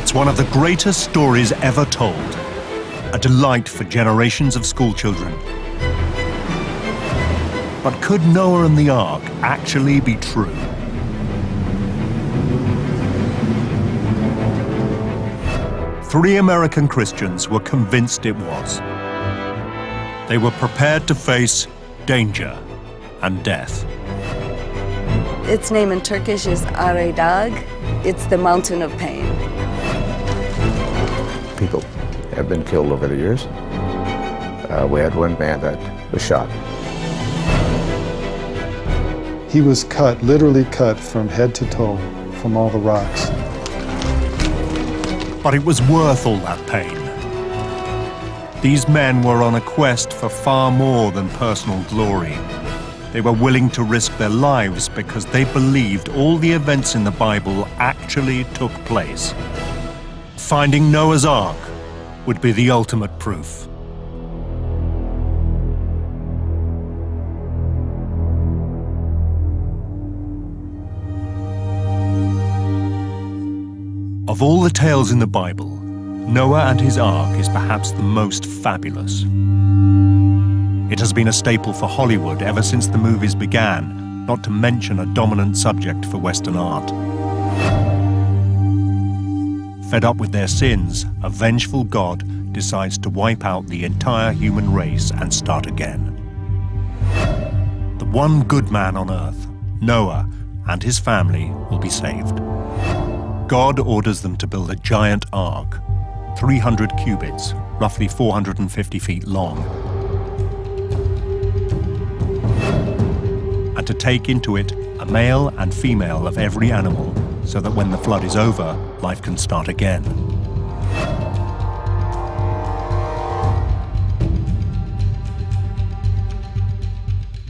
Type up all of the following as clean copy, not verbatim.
It's one of the greatest stories ever told, a delight for generations of schoolchildren. But could Noah and the Ark actually be true? Three American Christians were convinced it was. They were prepared to face danger and death. Its name in Turkish is Ararat. It's the mountain of pain. People have been killed over the years. We had one man that was shot. He was cut, literally cut from head to toe from all the rocks. But it was worth all that pain. These men were on a quest for far more than personal glory. They were willing to risk their lives because they believed all the events in the Bible actually took place. Finding Noah's Ark would be the ultimate proof. Of all the tales in the Bible, Noah and his Ark is perhaps the most fabulous. It has been a staple for Hollywood ever since the movies began, not to mention a dominant subject for Western art. Fed up with their sins, a vengeful God decides to wipe out the entire human race and start again. The one good man on earth, Noah, and his family will be saved. God orders them to build a giant ark, 300 cubits, roughly 450 feet long, and to take into it a male and female of every animal, so that when the flood is over, life can start again.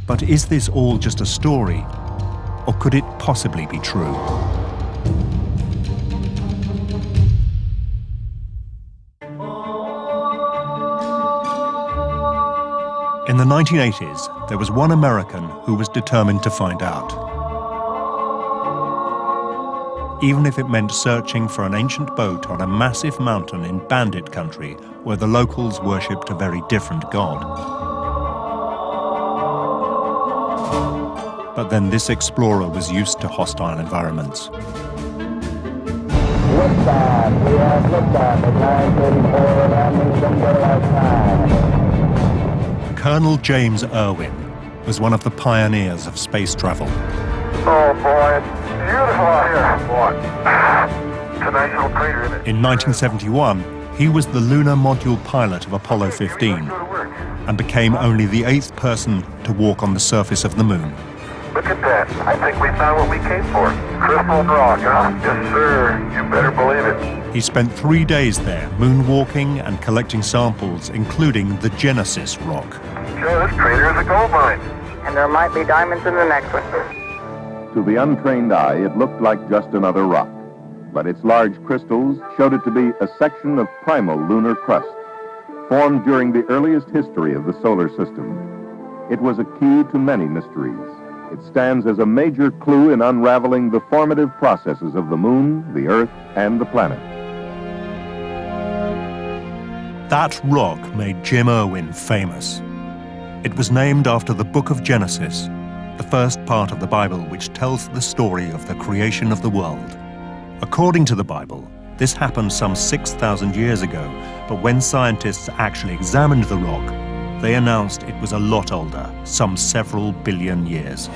But is this all just a story, or could it possibly be true? In the 1980s, there was one American who was determined to find out. Even if it meant searching for an ancient boat on a massive mountain in bandit country where the locals worshipped a very different god. But then this explorer was used to hostile environments. Liftoff. We have liftoff at 9:34 landing daylight time. Colonel James Irwin was one of the pioneers of space travel. Oh boy, it's beautiful out here. What? It's a nice little crater in it. In 1971, he was the lunar module pilot of Apollo 15 and became only the 8th person to walk on the surface of the moon. Look at that. I think we found what we came for. Crystal rock, huh? Yes, sir. You better believe it. He spent 3 days there, moonwalking and collecting samples, including the Genesis rock. Joe, this crater is a gold mine. And there might be diamonds in the next one. To the untrained eye, it looked like just another rock, but its large crystals showed it to be a section of primal lunar crust, formed during the earliest history of the solar system. It was a key to many mysteries. It stands as a major clue in unraveling the formative processes of the moon, the Earth, and the planet. That rock made Jim Irwin famous. It was named after the book of Genesis, the first part of the Bible which tells the story of the creation of the world. According to the Bible, this happened some 6,000 years ago, but when scientists actually examined the rock, they announced it was a lot older, some several billion years.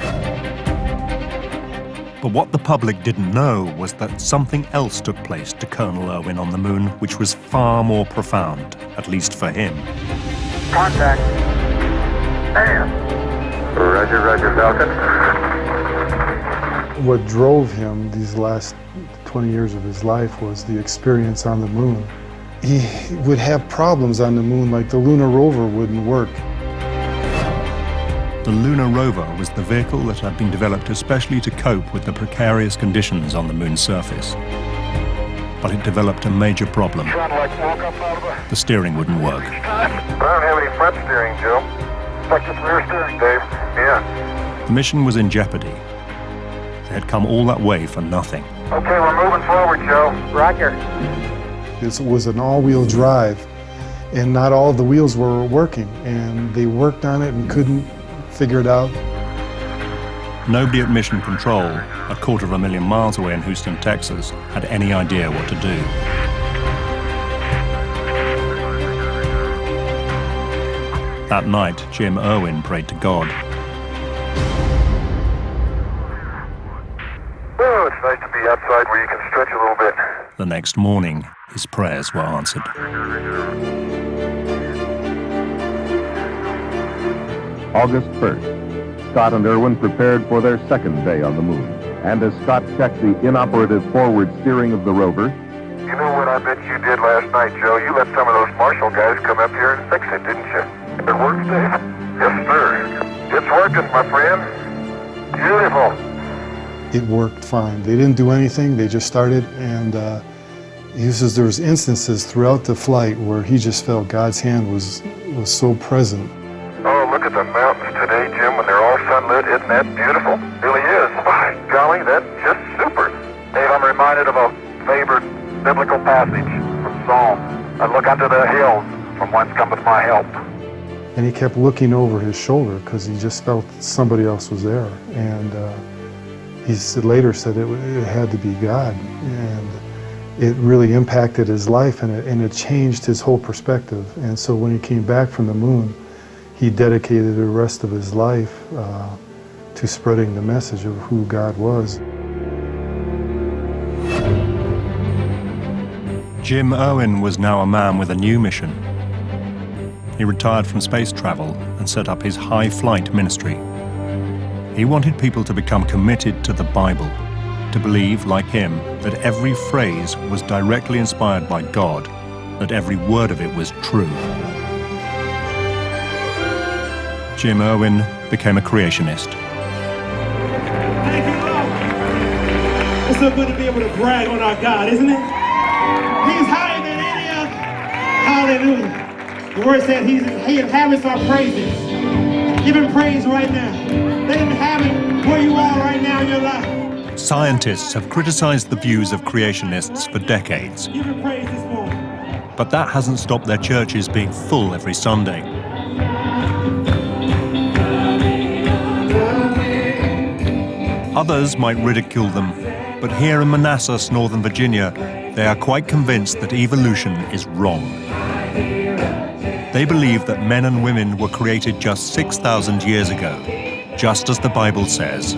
But what the public didn't know was that something else took place to Colonel Irwin on the moon, which was far more profound, at least for him. Contact. Bam. Roger, roger, Falcon. What drove him these last 20 years of his life was the experience on the moon. He would have problems on the moon, like the lunar rover wouldn't work. The lunar rover was the vehicle that had been developed especially to cope with the precarious conditions on the moon's surface. But it developed a major problem. The steering wouldn't work. I don't have any front steering, Joe. It's like just rear steering, Dave. Yeah. The mission was in jeopardy. They had come all that way for nothing. Okay, we're moving forward, Joe. Roger. It was an all-wheel drive, and not all the wheels were working, and they worked on it and couldn't figure it out. Nobody at Mission Control, 250,000 miles away in Houston, Texas, had any idea what to do. That night, Jim Irwin prayed to God. Oh, it's nice to be outside where you can stretch a little bit. The next morning, his prayers were answered. August 1st, Scott and Irwin prepared for their second day on the moon. And as Scott checked the inoperative forward steering of the rover, You know what I bet you did last night, Joe? You let some of those Marshall guys come up here and fix it, didn't you? It works, Dave? Yes, sir. It's working, my friend. Beautiful. It worked fine. They didn't do anything, they just started, and he says there was instances throughout the flight where he just felt God's hand was so present. Oh, look at the mountains today, Jim, when they're all sunlit. Isn't that beautiful? Really is. By golly, that's just super. Dave, I'm reminded of a favorite biblical passage from Psalm. I look unto the hills, from whence cometh my help. And he kept looking over his shoulder because he just felt somebody else was there. And he later said it had to be God. And it really impacted his life, and it changed his whole perspective. And so when he came back from the moon, he dedicated the rest of his life to spreading the message of who God was. Jim Irwin was now a man with a new mission. He retired from space travel and set up his high flight ministry. He wanted people to become committed to the Bible, to believe, like him, that every phrase was directly inspired by God, that every word of it was true. Jim Irwin became a creationist. Thank you, Lord. It's so good to be able to brag on our God, isn't it? He's higher than any other. Hallelujah. The word said he inhabits our praises. Give him praise right now. Let him inhabit where you are right now in your life. Scientists have criticized the views of creationists for decades. Give him praise this morning. But that hasn't stopped their churches being full every Sunday. Others might ridicule them, but here in Manassas, Northern Virginia, they are quite convinced that evolution is wrong. They believe that men and women were created just 6,000 years ago, just as the Bible says.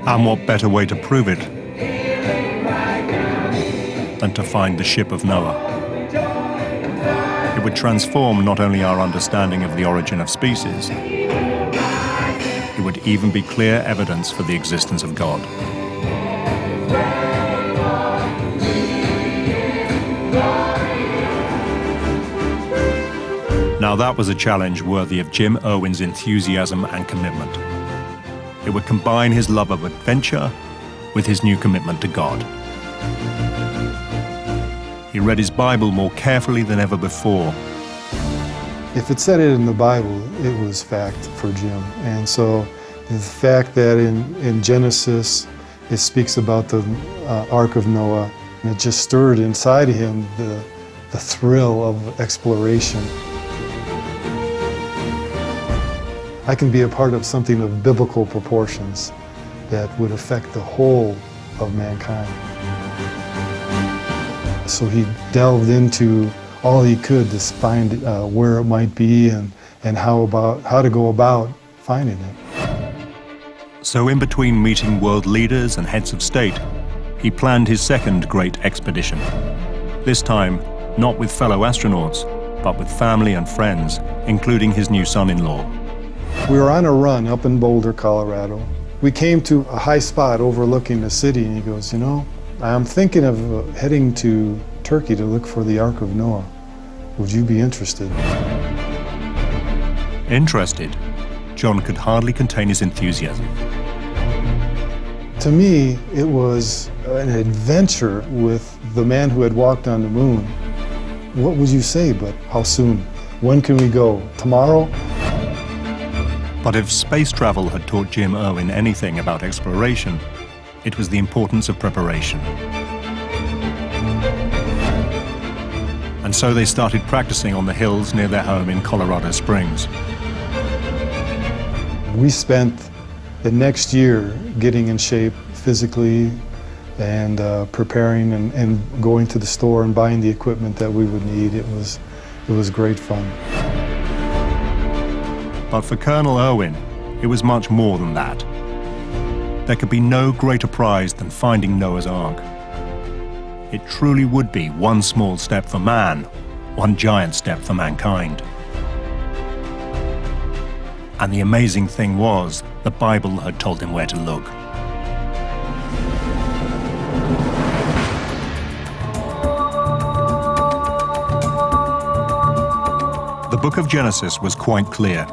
And what better way to prove it than to find the ship of Noah? It would transform not only our understanding of the origin of species, it would even be clear evidence for the existence of God. Now that was a challenge worthy of Jim Irwin's enthusiasm and commitment. It would combine his love of adventure with his new commitment to God. He read his Bible more carefully than ever before. If it said it in the Bible, it was fact for Jim. And so the fact that in Genesis it speaks about the Ark of Noah, and it just stirred inside of him the thrill of exploration. I can be a part of something of biblical proportions that would affect the whole of mankind. So he delved into all he could to find where it might be and how to go about finding it. So in between meeting world leaders and heads of state, he planned his second great expedition. This time, not with fellow astronauts, but with family and friends, including his new son-in-law. We were on a run up in Boulder, Colorado. We came to a high spot overlooking the city, and he goes, you know, I'm thinking of heading to Turkey to look for the Ark of Noah. Would you be interested? Interested? John could hardly contain his enthusiasm. To me, it was an adventure with the man who had walked on the moon. What would you say, but how soon? When can we go? Tomorrow? But if space travel had taught Jim Irwin anything about exploration, it was the importance of preparation. And so they started practicing on the hills near their home in Colorado Springs. We spent the next year getting in shape physically and preparing and going to the store and buying the equipment that we would need. It was great fun. But for Colonel Irwin, it was much more than that. There could be no greater prize than finding Noah's Ark. It truly would be one small step for man, one giant step for mankind. And the amazing thing was, the Bible had told him where to look. The book of Genesis was quite clear.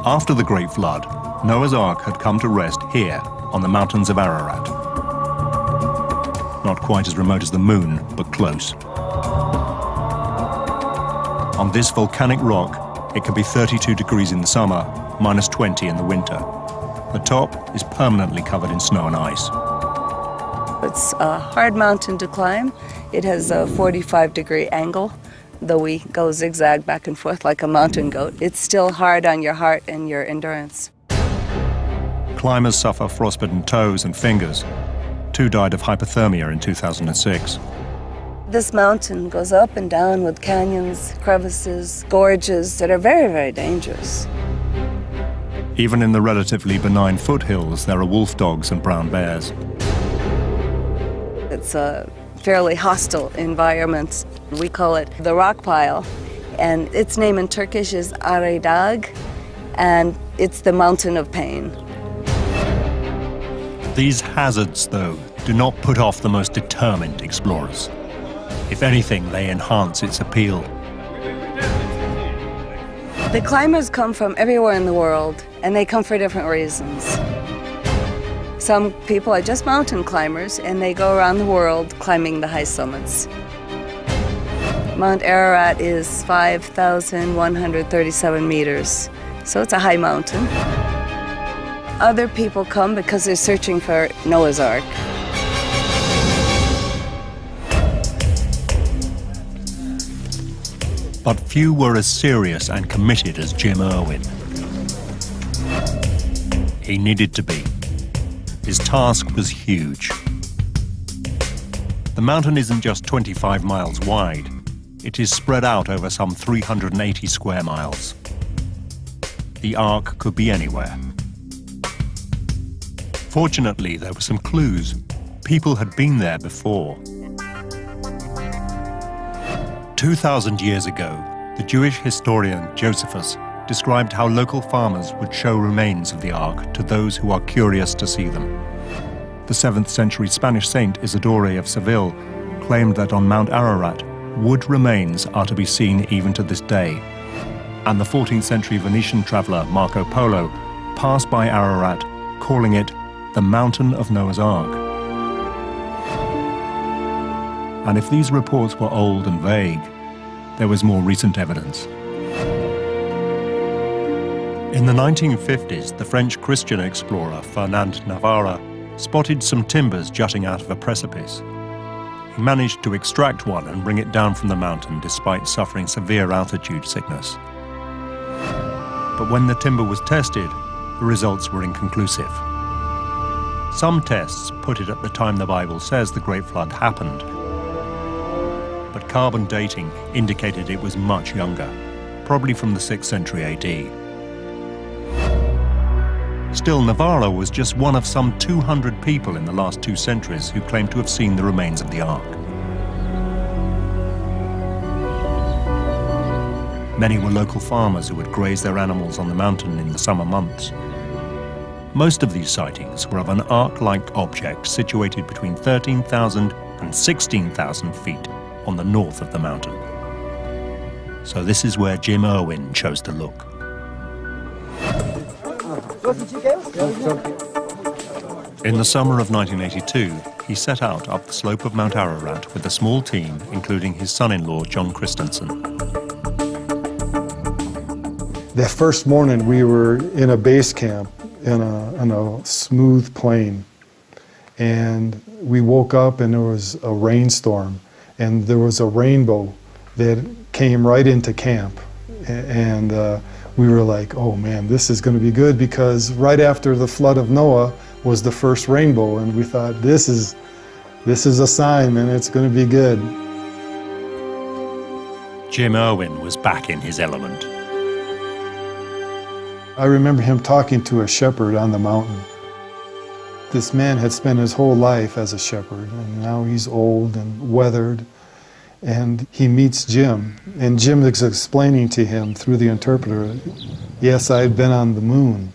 After the Great Flood, Noah's Ark had come to rest here on the mountains of Ararat. Not quite as remote as the moon, but close. On this volcanic rock, it can be 32 degrees in the summer, minus 20 in the winter. The top is permanently covered in snow and ice. It's a hard mountain to climb. It has a 45-degree angle. Though we go zigzag back and forth like a mountain goat, it's still hard on your heart and your endurance. Climbers suffer frostbitten toes and fingers. 2 died of hypothermia in 2006. This mountain goes up and down with canyons, crevices, gorges that are very, very dangerous. Even in the relatively benign foothills, there are wolf dogs and brown bears. It's a fairly hostile environment. We call it the rock pile, and its name in Turkish is Ararat, and it's the mountain of pain. These hazards, though, do not put off the most determined explorers. If anything, they enhance its appeal. The climbers come from everywhere in the world, and they come for different reasons. Some people are just mountain climbers, and they go around the world climbing the high summits. Mount Ararat is 5,137 meters, so it's a high mountain. Other people come because they're searching for Noah's Ark. But few were as serious and committed as Jim Irwin. He needed to be. His task was huge. The mountain isn't just 25 miles wide. It is spread out over some 380 square miles. The Ark could be anywhere. Fortunately, there were some clues. People had been there before. 2,000 years ago, the Jewish historian Josephus described how local farmers would show remains of the Ark to those who are curious to see them. The 7th century Spanish saint Isidore of Seville claimed that on Mount Ararat, wood remains are to be seen even to this day. And the 14th century Venetian traveller Marco Polo passed by Ararat, calling it the Mountain of Noah's Ark. And if these reports were old and vague, there was more recent evidence. In the 1950s, the French Christian explorer Fernand Navarra spotted some timbers jutting out of a precipice. He managed to extract one and bring it down from the mountain despite suffering severe altitude sickness. But when the timber was tested, the results were inconclusive. Some tests put it at the time the Bible says the Great Flood happened, but carbon dating indicated it was much younger, probably from the 6th century AD. Still, Navarra was just one of some 200 people in the last 2 centuries who claimed to have seen the remains of the Ark. Many were local farmers who would graze their animals on the mountain in the summer months. Most of these sightings were of an Ark-like object situated between 13,000 and 16,000 feet on the north of the mountain. So this is where Jim Irwin chose to look. In the summer of 1982, he set out up the slope of Mount Ararat with a small team, including his son-in-law, John Christensen. That first morning we were in a base camp in a smooth plain, and we woke up and there was a rainstorm, and there was a rainbow that came right into camp, and we were like, oh man, this is going to be good, because right after the flood of Noah was the first rainbow, and we thought, this is a sign, and it's going to be good. Jim Irwin was back in his element. I remember him talking to a shepherd on the mountain. This man had spent his whole life as a shepherd, and now he's old and weathered, and he meets Jim, and Jim is explaining to him through the interpreter, yes, I've been on the moon.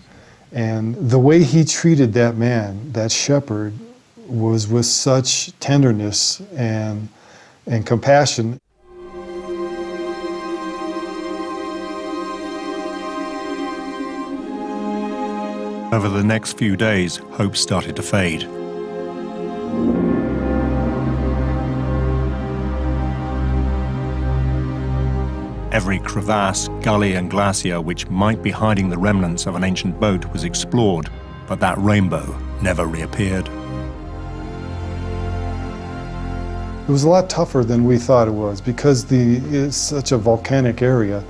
And the way he treated that man, that shepherd, was with such tenderness and compassion. Over the next few days, hope started to fade. Every crevasse, gully and glacier which might be hiding the remnants of an ancient boat was explored, but that rainbow never reappeared. It was a lot tougher than we thought it was, because it's such a volcanic area,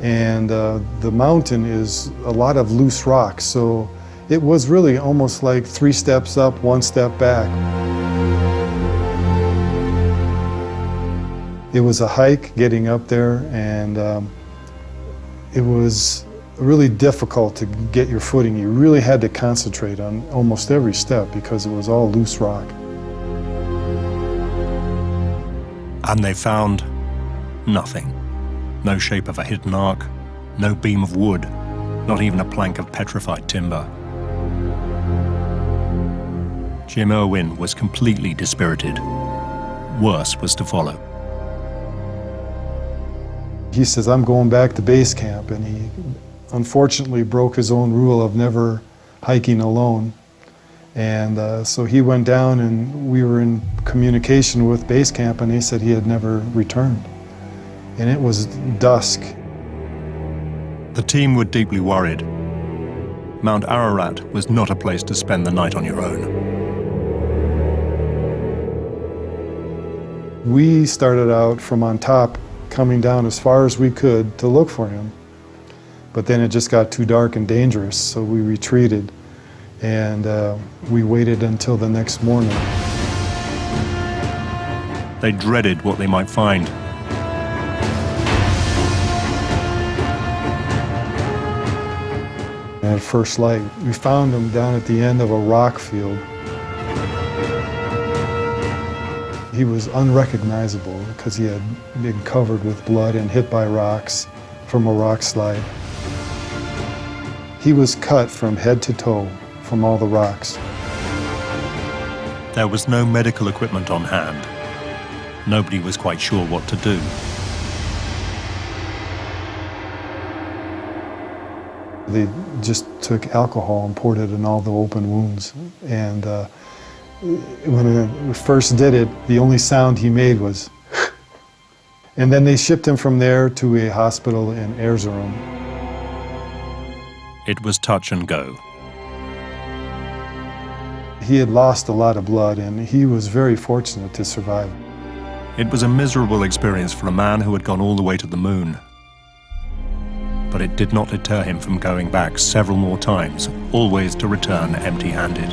and the mountain is a lot of loose rocks, so it was really almost like 3 steps up, 1 step back. It was a hike getting up there, and it was really difficult to get your footing. You really had to concentrate on almost every step because it was all loose rock. And they found nothing. No shape of a hidden ark, no beam of wood, not even a plank of petrified timber. Jim Irwin was completely dispirited. Worse was to follow. He says, I'm going back to base camp, and he unfortunately broke his own rule of never hiking alone. And so he went down, and we were in communication with base camp, and they said he had never returned. And it was dusk. The team were deeply worried. Mount Ararat was not a place to spend the night on your own. We started out from on top, coming down as far as we could to look for him. But then it just got too dark and dangerous, so we retreated, and we waited until the next morning. They dreaded what they might find. And at first light, we found him down at the end of a rock field. He was unrecognizable because he had been covered with blood and hit by rocks from a rock slide. He was cut from head to toe from all the rocks. There was no medical equipment on hand. Nobody was quite sure what to do. They just took alcohol and poured it in all the open wounds. And when we first did it, the only sound he made was and then they shipped him from there to a hospital in Erzurum. It was touch and go. He had lost a lot of blood, and he was very fortunate to survive. It was a miserable experience for a man who had gone all the way to the moon. But it did not deter him from going back several more times, always to return empty-handed.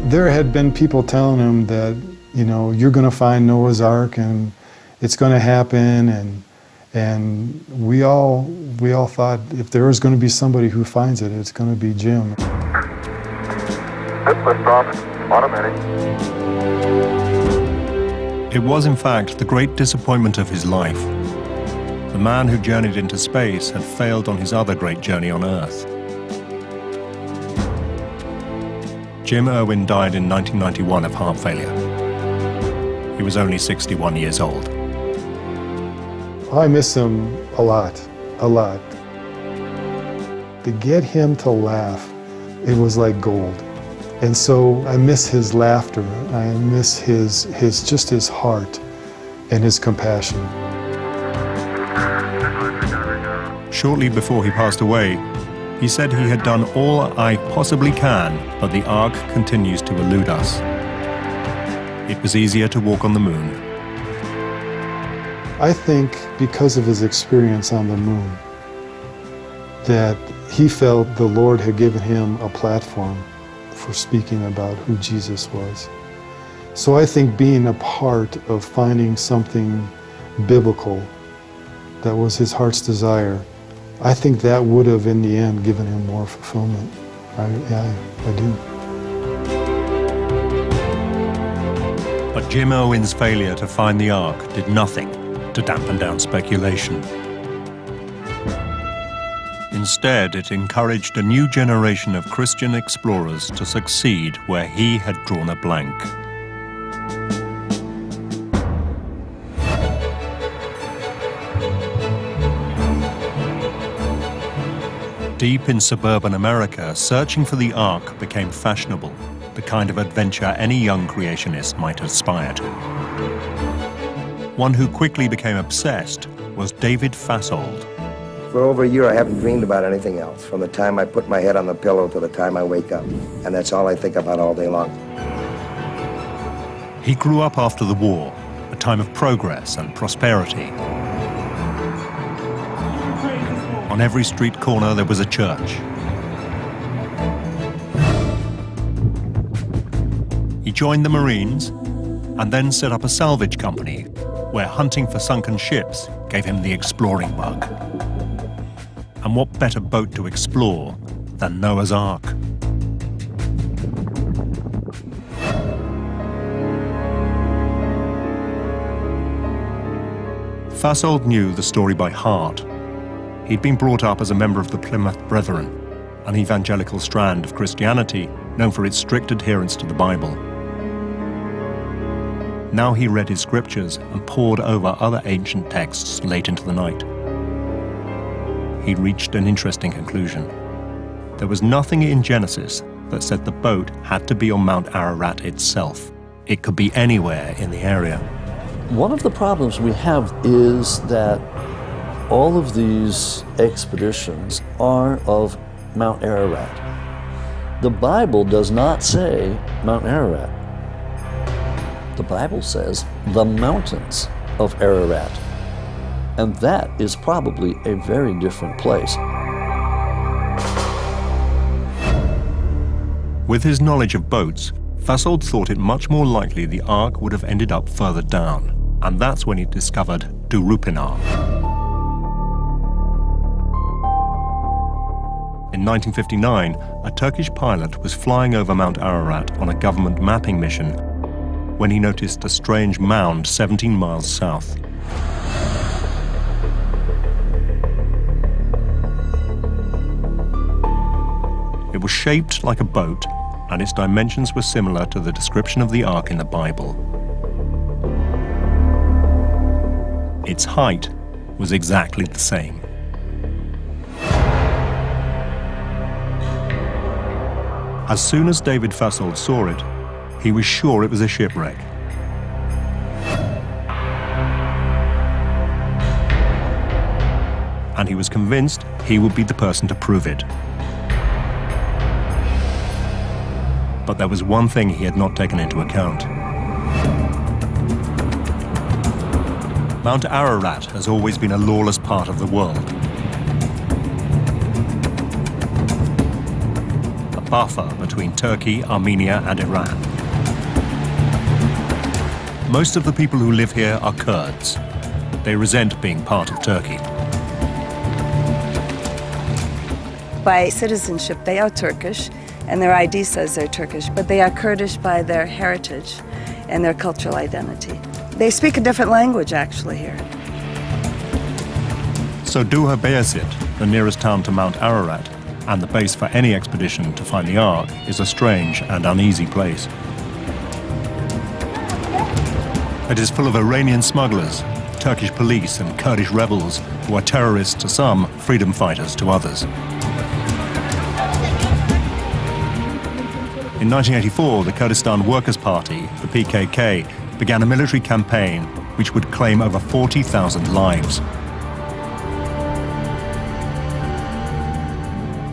There had been people telling him that, you know, you're going to find Noah's Ark and it's going to happen, and we all thought if there was going to be somebody who finds it, it's going to be Jim. Good liftoff, automatic. It was, in fact, the great disappointment of his life. The man who journeyed into space had failed on his other great journey on Earth. Jim Irwin died in 1991 of heart failure. He was only 61 years old. I miss him a lot, a lot. To get him to laugh, it was like gold. And so I miss his laughter. I miss his heart and his compassion. Shortly before he passed away, he said he had done all I possibly can, but the Ark continues to elude us. It was easier to walk on the moon. I think because of his experience on the moon, that he felt the Lord had given him a platform for speaking about who Jesus was. So I think being a part of finding something biblical that was his heart's desire, I think that would have, in the end, given him more fulfillment. I do. But Jim Owen's failure to find the Ark did nothing to dampen down speculation. Instead, it encouraged a new generation of Christian explorers to succeed where he had drawn a blank. Deep in suburban America, searching for the Ark became fashionable, the kind of adventure any young creationist might aspire to. One who quickly became obsessed was David Fasold. For over a year, I haven't dreamed about anything else, from the time I put my head on the pillow to the time I wake up. And that's all I think about all day long. He grew up after the war, a time of progress and prosperity. On every street corner, there was a church. He joined the Marines and then set up a salvage company where hunting for sunken ships gave him the exploring bug. And what better boat to explore than Noah's Ark? Fasold knew the story by heart. He'd been brought up as a member of the Plymouth Brethren, an evangelical strand of Christianity known for its strict adherence to the Bible. Now he read his scriptures and pored over other ancient texts late into the night. He reached an interesting conclusion. There was nothing in Genesis that said the boat had to be on Mount Ararat itself. It could be anywhere in the area. One of the problems we have is that all of these expeditions are of Mount Ararat. The Bible does not say Mount Ararat. The Bible says the mountains of Ararat. And that is probably a very different place. With his knowledge of boats, Fasold thought it much more likely the Ark would have ended up further down. And that's when he discovered Durupinar. In 1959, a Turkish pilot was flying over Mount Ararat on a government mapping mission when he noticed a strange mound 17 miles south. It was shaped like a boat, and its dimensions were similar to the description of the Ark in the Bible. Its height was exactly the same. As soon as David Fasold saw it, he was sure it was a shipwreck. And he was convinced he would be the person to prove it. But there was one thing he had not taken into account. Mount Ararat has always been a lawless part of the world. A buffer between Turkey, Armenia, and Iran. Most of the people who live here are Kurds. They resent being part of Turkey. By citizenship, they are Turkish, and their ID says they're Turkish, but they are Kurdish by their heritage and their cultural identity. They speak a different language, actually, here. So Duha Bayazit, the nearest town to Mount Ararat, and the base for any expedition to find the Ark, is a strange and uneasy place. It is full of Iranian smugglers, Turkish police, and Kurdish rebels who are terrorists to some, freedom fighters to others. In 1984, the Kurdistan Workers' Party, the PKK, began a military campaign which would claim over 40,000 lives.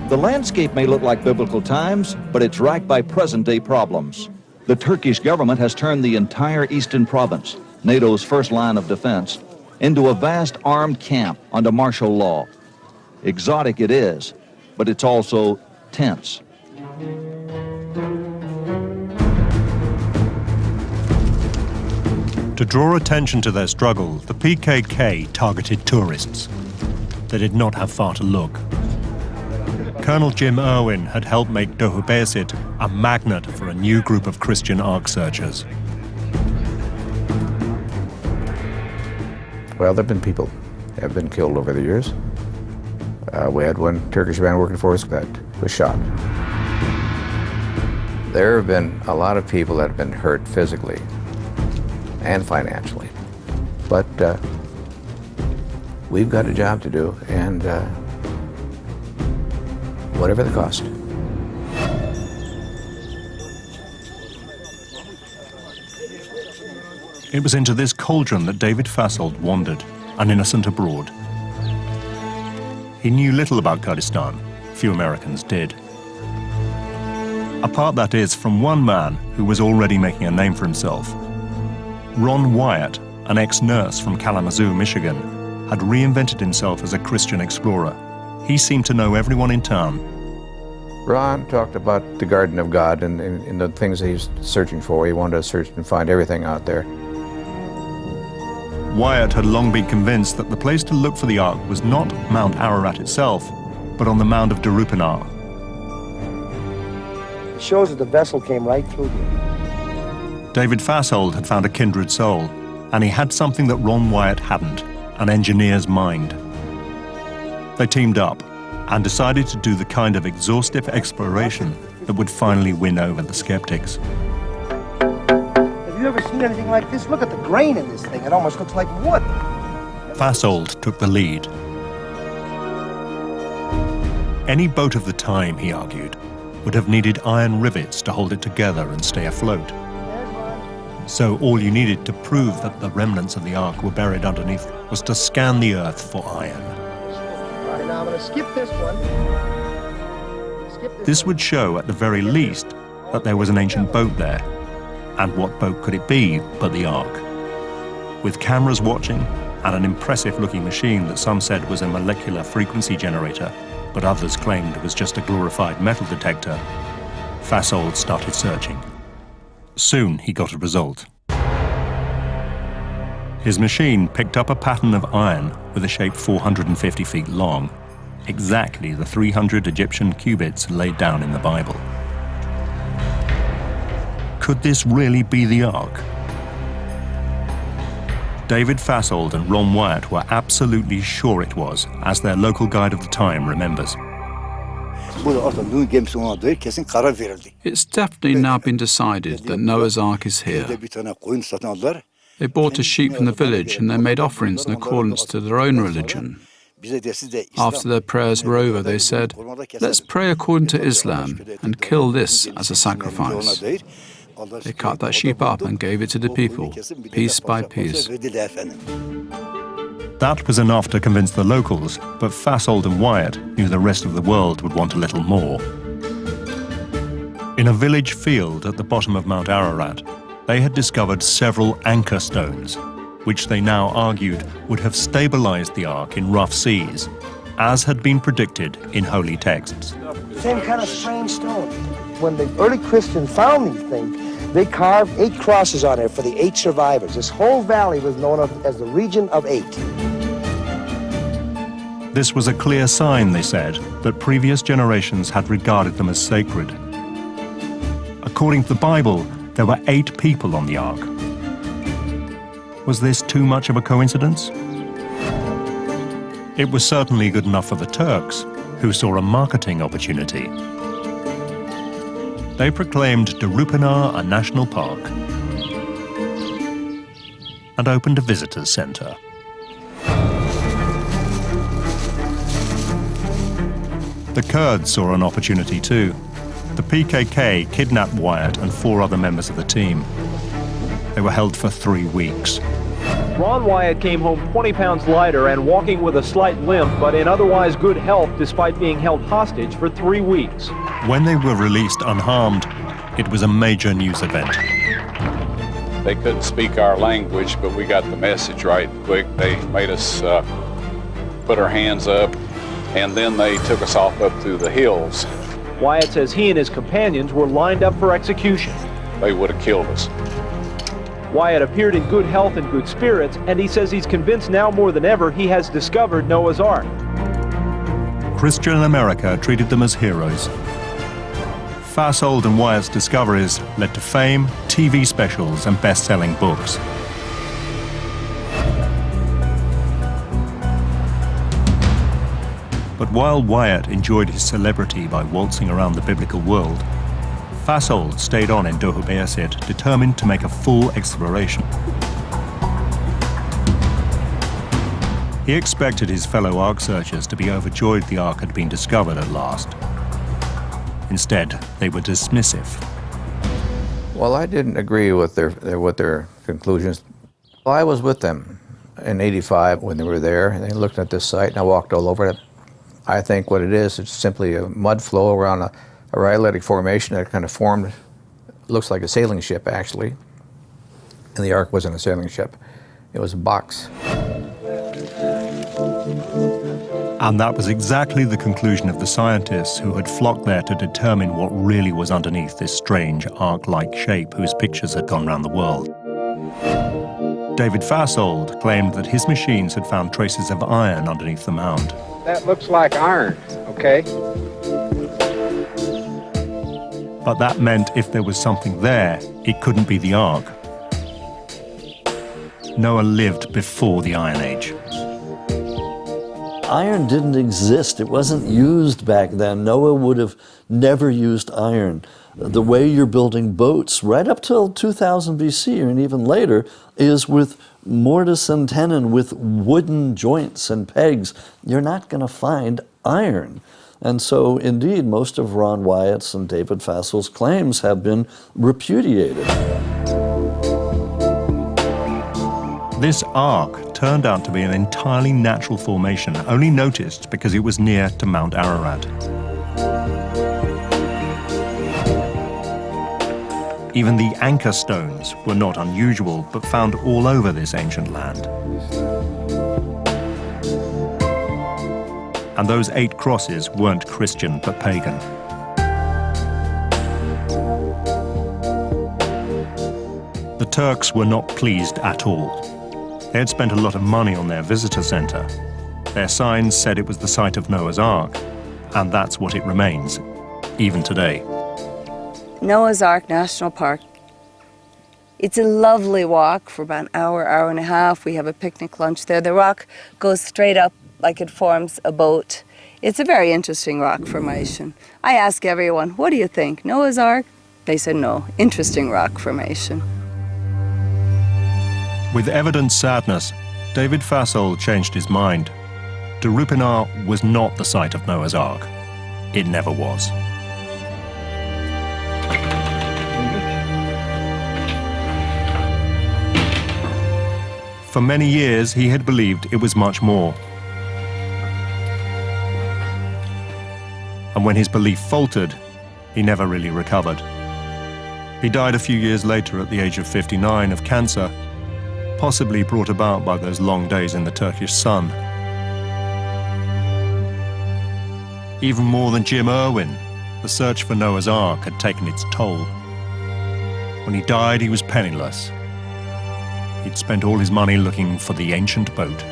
The landscape may look like biblical times, but it's racked by present-day problems. The Turkish government has turned the entire eastern province, NATO's first line of defense, into a vast armed camp under martial law. Exotic it is, but it's also tense. To draw attention to their struggle, the PKK targeted tourists. They did not have far to look. Colonel Jim Irwin had helped make Documentatry a magnet for a new group of Christian Ark searchers. Well, there have been people that have been killed over the years. We had one Turkish man working for us that was shot. There have been a lot of people that have been hurt physically and financially. But we've got a job to do, and whatever the cost. It was into this cauldron that David Fasold wandered, an innocent abroad. He knew little about Kurdistan. Few Americans did. Apart, that is, from one man who was already making a name for himself. Ron Wyatt, an ex-nurse from Kalamazoo, Michigan, had reinvented himself as a Christian explorer. He seemed to know everyone in town. Ron talked about the Garden of God and the things that he's searching for. He wanted to search and find everything out there. Wyatt had long been convinced that the place to look for the Ark was not Mount Ararat itself, but on the mound of Documentatry. It shows that the vessel came right through here. David Fasold had found a kindred soul, and he had something that Ron Wyatt hadn't, an engineer's mind. They teamed up and decided to do the kind of exhaustive exploration that would finally win over the skeptics. Have you ever seen anything like this? Look at the grain in this thing. It almost looks like wood. Fasold took the lead. Any boat of the time, he argued, would have needed iron rivets to hold it together and stay afloat. So all you needed to prove that the remnants of the Ark were buried underneath was to scan the earth for iron. All right, now I'm going to skip this one. This would show, at the very least, that there was an ancient boat there. And what boat could it be but the Ark? With cameras watching and an impressive-looking machine that some said was a molecular frequency generator, but others claimed was just a glorified metal detector, Fasold started searching. Soon he got a result. His machine picked up a pattern of iron with a shape 450 feet long, exactly the 300 Egyptian cubits laid down in the Bible. Could this really be the Ark? David Fasold and Ron Wyatt were absolutely sure it was, as their local guide of the time remembers. It's definitely now been decided that Noah's Ark is here. They bought a sheep from the village and they made offerings in accordance to their own religion. After their prayers were over, they said, "Let's pray according to Islam and kill this as a sacrifice." They cut that sheep up and gave it to the people, piece by piece. That was enough to convince the locals, but Fasold and Wyatt knew the rest of the world would want a little more. In a village field at the bottom of Mount Ararat, they had discovered several anchor stones, which they now argued would have stabilized the Ark in rough seas, as had been predicted in holy texts. Same kind of strange stone. When the early Christians found these things, they carved 8 crosses on there for the 8 survivors. This whole valley was known as the region of 8. This was a clear sign, they said, that previous generations had regarded them as sacred. According to the Bible, there were 8 people on the Ark. Was this too much of a coincidence? It was certainly good enough for the Turks, who saw a marketing opportunity. They proclaimed Documentatry a national park and opened a visitors center. The Kurds saw an opportunity too. The PKK kidnapped Wyatt and 4 other members of the team. They were held for 3 weeks. Ron Wyatt came home 20 pounds lighter and walking with a slight limp, but in otherwise good health despite being held hostage for 3 weeks. When they were released unharmed, it was a major news event. They couldn't speak our language, but we got the message right quick. They made us put our hands up, and then they took us off up through the hills. Wyatt says he and his companions were lined up for execution. They would have killed us. Wyatt appeared in good health and good spirits, and he says he's convinced now more than ever he has discovered Noah's Ark. Christian America treated them as heroes. Fasold and Wyatt's discoveries led to fame, TV specials, and best-selling books. But while Wyatt enjoyed his celebrity by waltzing around the biblical world, Fasold stayed on in Documentatry, determined to make a full exploration. He expected his fellow Ark searchers to be overjoyed the Ark had been discovered at last. Instead, they were dismissive. Well, I didn't agree with their conclusions. I was with them in '85 when they were there, and they looked at this site, and I walked all over it. I think what it is, it's simply a mud flow around a rhyolitic formation that kind of formed, looks like a sailing ship, actually. And the Ark wasn't a sailing ship. It was a box. And that was exactly the conclusion of the scientists who had flocked there to determine what really was underneath this strange Ark-like shape whose pictures had gone round the world. David Fasold claimed that his machines had found traces of iron underneath the mound. That looks like iron, okay? But that meant if there was something there, it couldn't be the Ark. Noah lived before the Iron Age. Iron didn't exist. It wasn't used back then. Noah would have never used iron. The way you're building boats right up till 2000 BC and even later is with mortise and tenon, with wooden joints and pegs. You're not going to find iron. And so, indeed, most of Ron Wyatt's and David Fasold's claims have been repudiated. This Ark turned out to be an entirely natural formation, only noticed because it was near to Mount Ararat. Even the anchor stones were not unusual, but found all over this ancient land. And those 8 crosses weren't Christian, but pagan. The Turks were not pleased at all. They had spent a lot of money on their visitor center. Their signs said it was the site of Noah's Ark, and that's what it remains, even today. Noah's Ark National Park. It's a lovely walk for about an hour, hour and a half. We have a picnic lunch there. The rock goes straight up like it forms a boat. It's a very interesting rock formation. I ask everyone, what do you think, Noah's Ark? They said no, interesting rock formation. With evident sadness, David Fasold changed his mind. Documentatry was not the site of Noah's Ark. It never was. For many years, he had believed it was much more. And when his belief faltered, he never really recovered. He died a few years later at the age of 59 of cancer, possibly brought about by those long days in the Turkish sun. Even more than Jim Irwin, the search for Noah's Ark had taken its toll. When he died, he was penniless. He'd spent all his money looking for the ancient boat.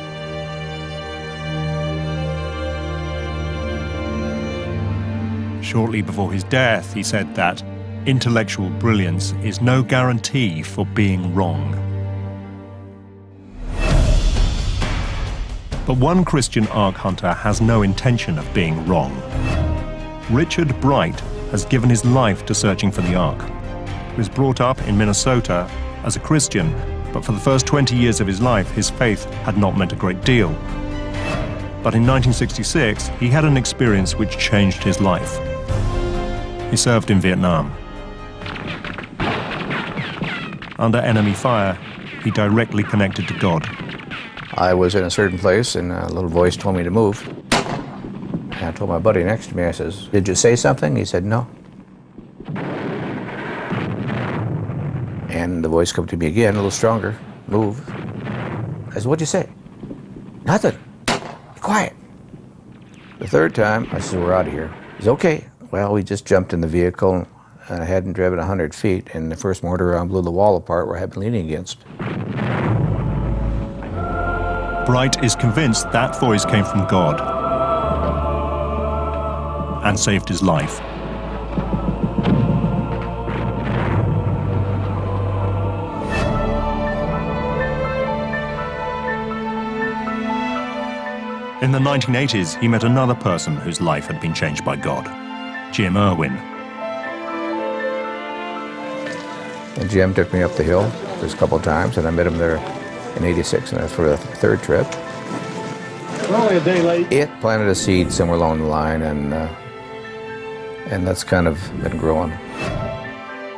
Shortly before his death, he said that intellectual brilliance is no guarantee for being wrong. But one Christian Ark hunter has no intention of being wrong. Richard Bright has given his life to searching for the Ark. He was brought up in Minnesota as a Christian, but for the first 20 years of his life, his faith had not meant a great deal. But in 1966, he had an experience which changed his life. He served in Vietnam. Under enemy fire, he directly connected to God. I was in a certain place, and a little voice told me to move. And I told my buddy next to me, I says, "Did you say something?" He said, "No." And the voice came to me again, a little stronger. "Move." I said, "What'd you say?" "Nothing. Be quiet." The third time, I said, "We're out of here." He said, "Okay." Well, we just jumped in the vehicle, and I hadn't driven 100 feet, and the first mortar round blew the wall apart where I had been leaning against. Bright is convinced that voice came from God and saved his life. In the 1980s, he met another person whose life had been changed by God, Jim Irwin. And Jim took me up the hill just a couple of times, and I met him there in '86, and that's for the third trip. We're only a day late. It planted a seed somewhere along the line, and that's kind of been growing.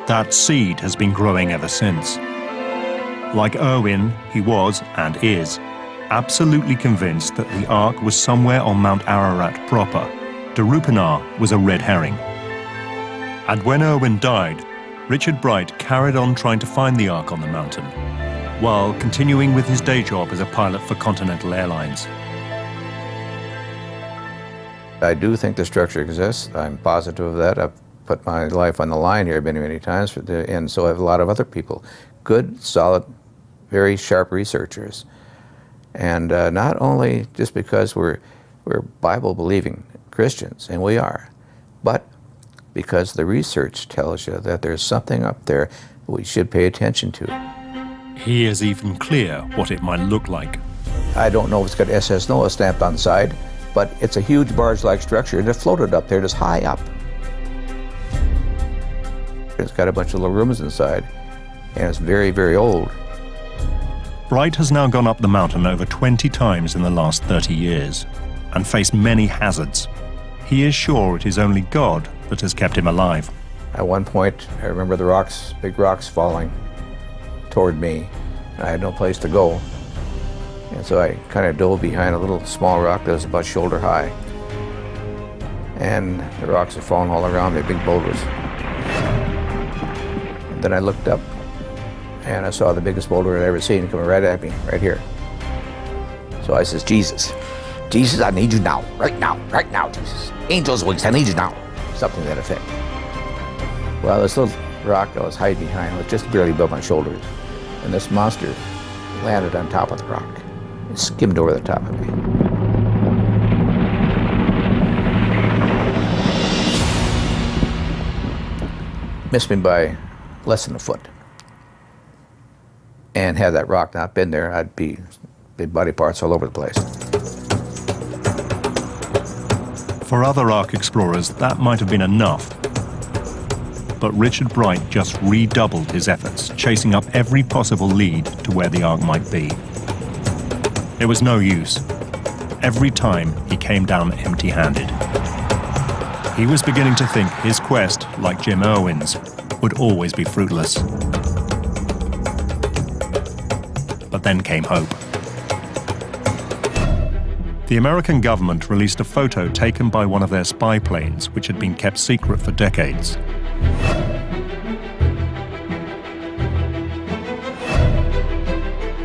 That seed has been growing ever since. Like Irwin, he was, and is, absolutely convinced that the Ark was somewhere on Mount Ararat proper. Darupanar was a red herring. And when Irwin died, Richard Bright carried on trying to find the Ark on the mountain, while continuing with his day job as a pilot for Continental Airlines. I do think the structure exists. I'm positive of that. I've put my life on the line here many, many times, and so have a lot of other people. Good, solid, very sharp researchers. And not only just because we're Bible-believing Christians, and we are, but because the research tells you that there's something up there we should pay attention to. He is even clear what it might look like. I don't know if it's got SS NOAA stamped on the side, but it's a huge barge-like structure, and it floated up there just high up. It's got a bunch of little rooms inside, and it's very, very old. Bright has now gone up the mountain over 20 times in the last 30 years and faced many hazards. He is sure it is only God that has kept him alive. At one point, I remember the rocks, big rocks falling toward me, and I had no place to go. And so I kind of dove behind a little small rock that was about shoulder high. And the rocks had fallen all around me, big boulders. And then I looked up, and I saw the biggest boulder I'd ever seen coming right at me, right here. So I says, Jesus, I need you now, right now, Jesus. Angel's wings, I need you now. Something to that effect. Well, this little rock I was hiding behind was just barely above my shoulders. And this monster landed on top of the rock. It skimmed over the top of me. Missed me by less than a foot. And had that rock not been there, I'd be big body parts all over the place. For other Ark explorers, that might have been enough. But Richard Bright just redoubled his efforts, chasing up every possible lead to where the Ark might be. It was no use. Every time he came down empty-handed. He was beginning to think his quest, like Jim Irwin's, would always be fruitless. But then came hope. The American government released a photo taken by one of their spy planes, which had been kept secret for decades.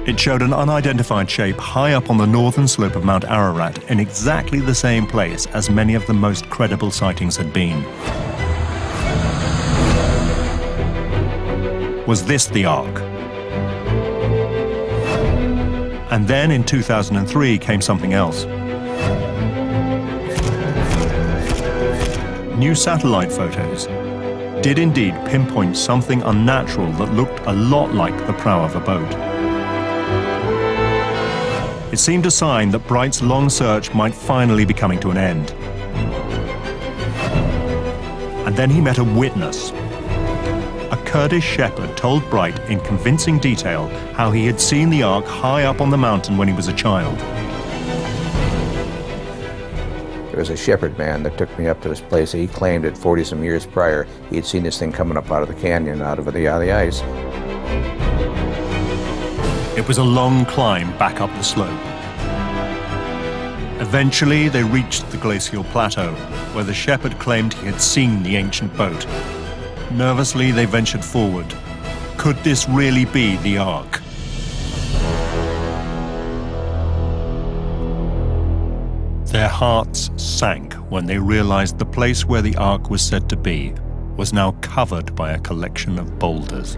It showed an unidentified shape high up on the northern slope of Mount Ararat in exactly the same place as many of the most credible sightings had been. Was this the Ark? And then in 2003 came something else. New satellite photos did indeed pinpoint something unnatural that looked a lot like the prow of a boat. It seemed a sign that Bright's long search might finally be coming to an end. And then he met a witness. A Kurdish shepherd told Bright in convincing detail how he had seen the Ark high up on the mountain when he was a child. There was a shepherd man that took me up to this place. He claimed that 40-some years prior, he had seen this thing coming up out of the canyon, out of the ice. It was a long climb back up the slope. Eventually, they reached the glacial plateau, where the shepherd claimed he had seen the ancient boat. Nervously, they ventured forward. Could this really be the Ark? Their hearts sank when they realized the place where the Ark was said to be was now covered by a collection of boulders.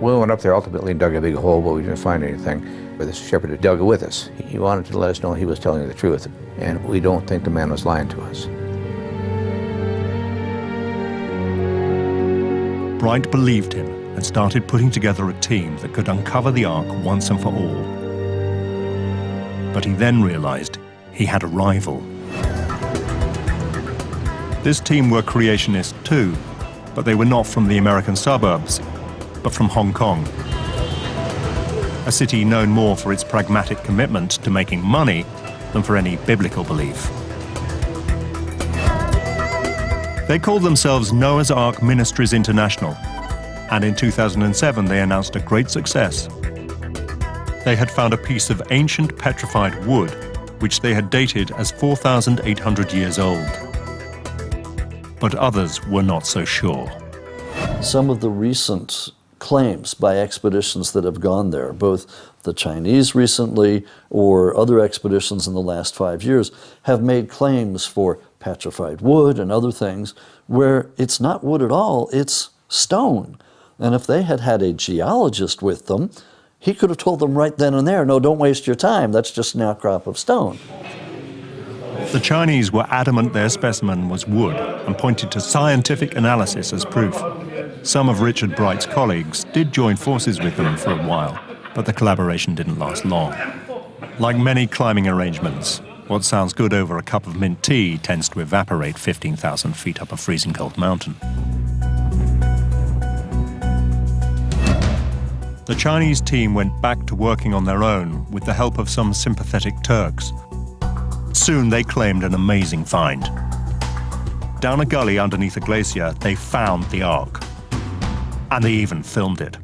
We went up there ultimately and dug a big hole, but we didn't find anything. But the shepherd had dug it with us. He wanted to let us know he was telling the truth, and we don't think the man was lying to us. Bright believed him and started putting together a team that could uncover the Ark once and for all. But he then realized he had a rival. This team were creationists too, but they were not from the American suburbs, but from Hong Kong, a city known more for its pragmatic commitment to making money than for any biblical belief. They called themselves Noah's Ark Ministries International, and in 2007 they announced a great success. They had found a piece of ancient petrified wood, which they had dated as 4,800 years old. But others were not so sure. Some of the recent claims by expeditions that have gone there, both the Chinese recently or other expeditions in the last 5 years, have made claims for petrified wood and other things where it's not wood at all, it's stone. And if they had had a geologist with them, he could have told them right then and there, no, don't waste your time, that's just an outcrop of stone. The Chinese were adamant their specimen was wood and pointed to scientific analysis as proof. Some of Richard Bright's colleagues did join forces with them for a while, but the collaboration didn't last long. Like many climbing arrangements, what sounds good over a cup of mint tea tends to evaporate 15,000 feet up a freezing cold mountain. The Chinese team went back to working on their own with the help of some sympathetic Turks. Soon they claimed an amazing find. Down a gully underneath a glacier, they found the Ark. And they even filmed it.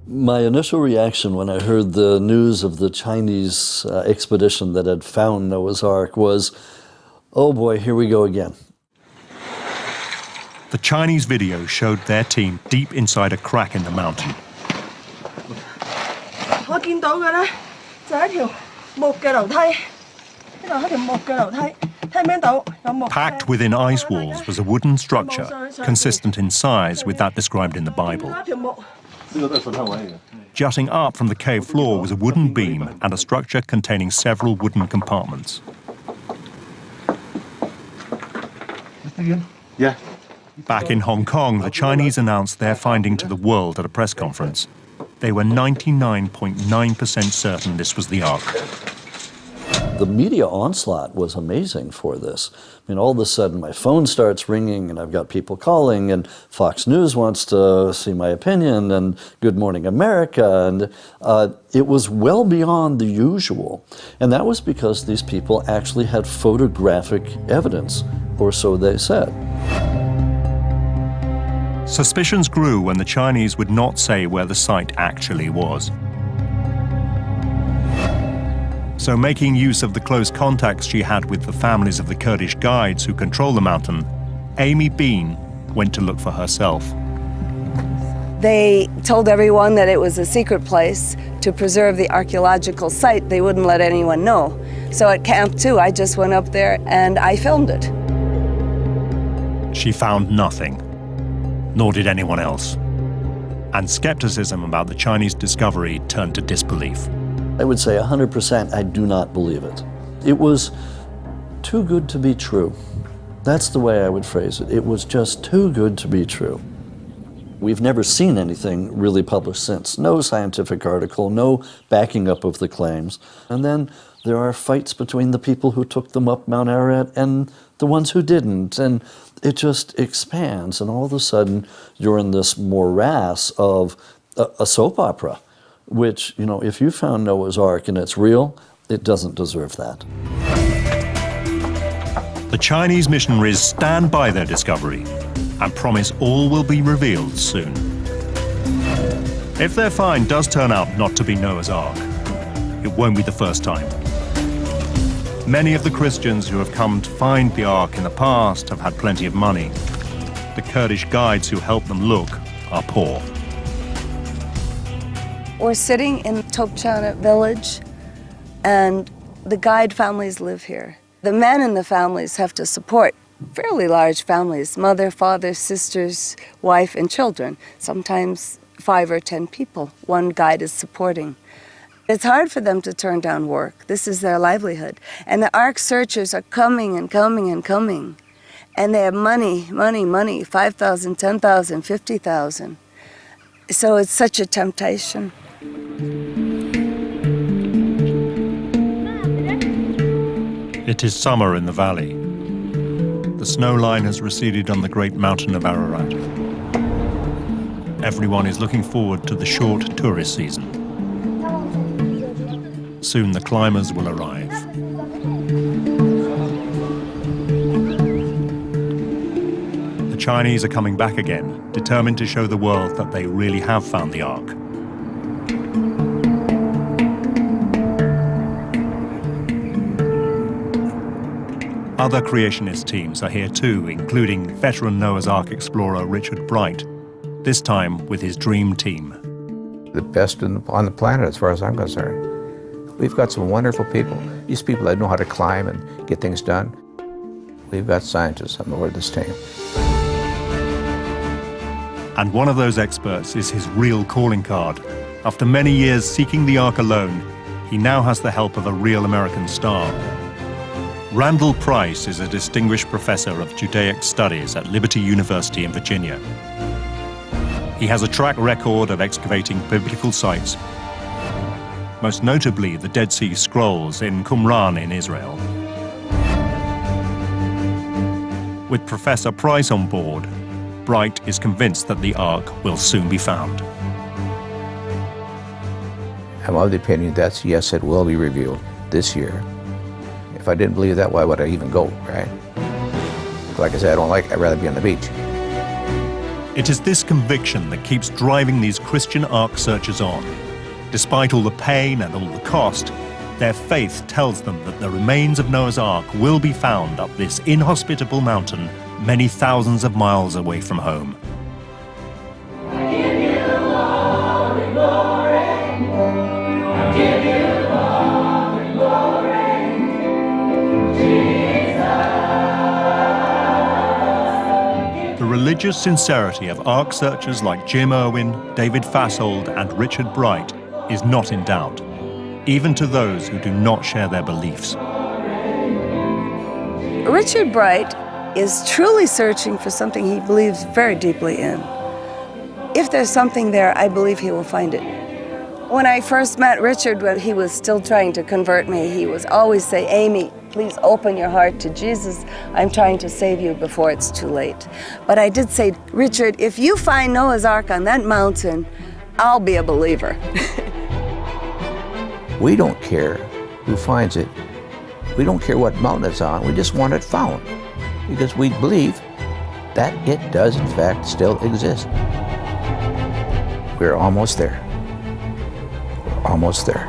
My initial reaction when I heard the news of the Chinese expedition that had found Noah's Ark was, oh boy, here we go again. The Chinese video showed their team deep inside a crack in the mountain. Packed within ice walls was a wooden structure consistent in size with that described in the Bible. Jutting up from the cave floor was a wooden beam and a structure containing several wooden compartments. Yeah. Back in Hong Kong, the Chinese announced their finding to the world at a press conference. They were 99.9% certain this was the Ark. The media onslaught was amazing for this. I mean, all of a sudden my phone starts ringing and I've got people calling and Fox News wants to see my opinion and Good Morning America, and it was well beyond the usual. And that was because these people actually had photographic evidence, or so they said. Suspicions grew when the Chinese would not say where the site actually was. So, making use of the close contacts she had with the families of the Kurdish guides who control the mountain, Amy Bean went to look for herself. They told everyone that it was a secret place to preserve the archaeological site. They wouldn't let anyone know. So at Camp 2, I just went up there and I filmed it. She found nothing, nor did anyone else. And skepticism about the Chinese discovery turned to disbelief. I would say 100% I do not believe it. It was too good to be true. That's the way I would phrase it. It was just too good to be true. We've never seen anything really published since. No scientific article, no backing up of the claims. And then there are fights between the people who took them up Mount Ararat and the ones who didn't. And it just expands. And all of a sudden, you're in this morass of a soap opera, which, you know, if you found Noah's Ark and it's real, it doesn't deserve that. The Chinese missionaries stand by their discovery and promise all will be revealed soon. If their find does turn out not to be Noah's Ark, it won't be the first time. Many of the Christians who have come to find the Ark in the past have had plenty of money. The Kurdish guides who help them look are poor. We're sitting in Topçana village, and the guide families live here. The men in the families have to support fairly large families, mother, father, sisters, wife, and children, sometimes 5 or 10 people one guide is supporting. It's hard for them to turn down work. This is their livelihood. And the Ark searchers are coming and coming and coming. And they have money, 5,000, 10,000, 50,000. So it's such a temptation. It is summer in the valley. The snow line has receded on the great mountain of Ararat. Everyone is looking forward to the short tourist season. Soon the climbers will arrive. The Chinese are coming back again, determined to show the world that they really have found the Ark. Other creationist teams are here too, including veteran Noah's Ark explorer Richard Bright, this time with his dream team. The best on the planet as far as I'm concerned. We've got some wonderful people. These people that know how to climb and get things done. We've got scientists on board this team. And one of those experts is his real calling card. After many years seeking the Ark alone, he now has the help of a real American star. Randall Price is a distinguished professor of Judaic studies at Liberty University in Virginia. He has a track record of excavating biblical sites, most notably the Dead Sea Scrolls in Qumran in Israel. With Professor Price on board, Bright is convinced that the Ark will soon be found. I'm of the opinion that yes, it will be revealed this year. If I didn't believe that, why would I even go, right? Like I said, I'd rather be on the beach. It is this conviction that keeps driving these Christian Ark searchers on. Despite all the pain and all the cost, their faith tells them that the remains of Noah's Ark will be found up this inhospitable mountain many thousands of miles away from home. The religious sincerity of Ark searchers like Jim Irwin, David Fashold, and Richard Bright is not in doubt, even to those who do not share their beliefs. Richard Bright is truly searching for something he believes very deeply in. If there's something there, I believe he will find it. When I first met Richard, when he was still trying to convert me, he was always say, "Amy, please open your heart to Jesus. I'm trying to save you before it's too late." But I did say, "Richard, if you find Noah's Ark on that mountain, I'll be a believer." We don't care who finds it. We don't care what mountain it's on. We just want it found because we believe that it does, in fact, still exist. We're almost there. We're almost there.